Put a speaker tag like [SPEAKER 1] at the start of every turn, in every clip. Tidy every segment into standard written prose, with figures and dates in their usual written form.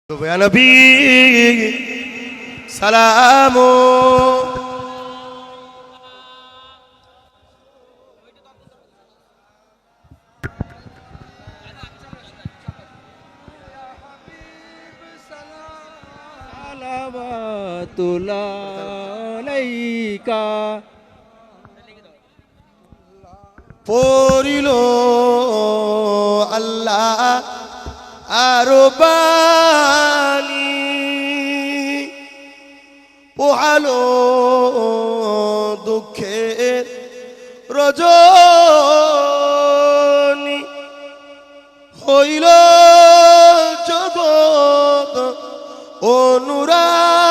[SPEAKER 1] يا نبي سلام
[SPEAKER 2] আলাইকা
[SPEAKER 1] পড়িলো আল্লাহ আরো বাণী পোহালো দুঃখের রজনী হইল জগৎ অনুরানী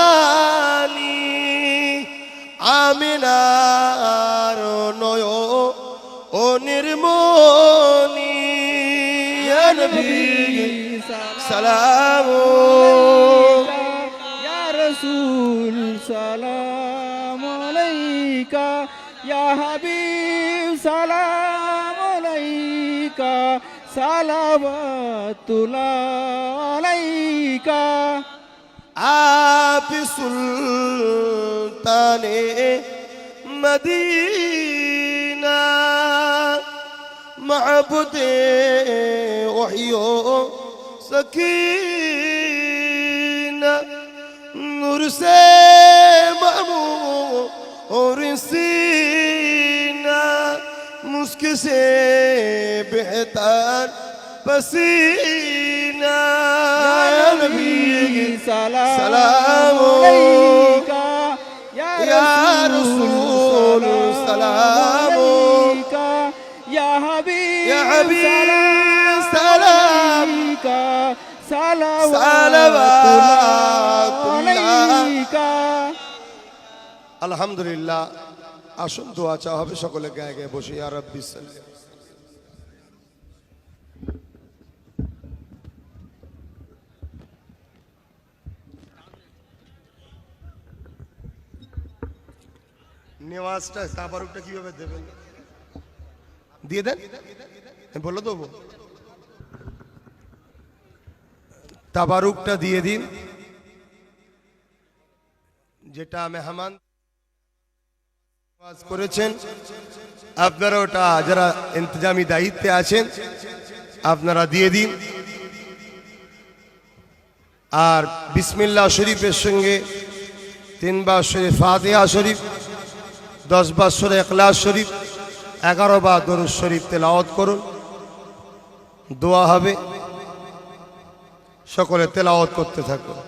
[SPEAKER 1] আমিনার নয় ও নির্মণি ইয়া নবী সালাম
[SPEAKER 2] ইয়া রাসূল সালাম আলাইকা ইয়া হাবিব সালাম আলাইকা সালাওয়াতুল্লাহ আলাইকা
[SPEAKER 1] आप सुल्ताने मदीना महबूदे वहियो सकीना नूर से मामूर सीना मुस्क से बेहतर पसीना
[SPEAKER 2] या नबी
[SPEAKER 1] सलाम
[SPEAKER 2] अलैका
[SPEAKER 1] या रसूल सलाम
[SPEAKER 2] अलैका या हबीब
[SPEAKER 1] सलाम
[SPEAKER 2] अलैका
[SPEAKER 1] সালাওয়াতুল্লাহ
[SPEAKER 2] अलैका
[SPEAKER 1] আলহামদুলিল্লাহ। আসুন দোয়া চাওয়া হবে, সকলে গায়ে গায়ে বসে ইয়া রাব্বি সাল্লি। নেওয়াজটা তাবারুকটা কিভাবে দেবেন দিয়ে দেন, বলে দেবো তাবারুকটা দিয়ে দিন, যেটা মেহমান নেওয়াজ করেছেন আপনারা ওটা যারা ইন্তজামি দায়িত্বে আছেন আপনারা দিয়ে দিন। আর বিসমিল্লাহ শরীফের সঙ্গে 3 বার শরীফ ফাতিহা শরীফ, 10 বার সূরা ইখলাস শরীফ, 11 বার দরুদ শরীফ তেলাওয়াত করুন, দোয়া হবে, সকলে তেলাওয়াত করতে থাকুন।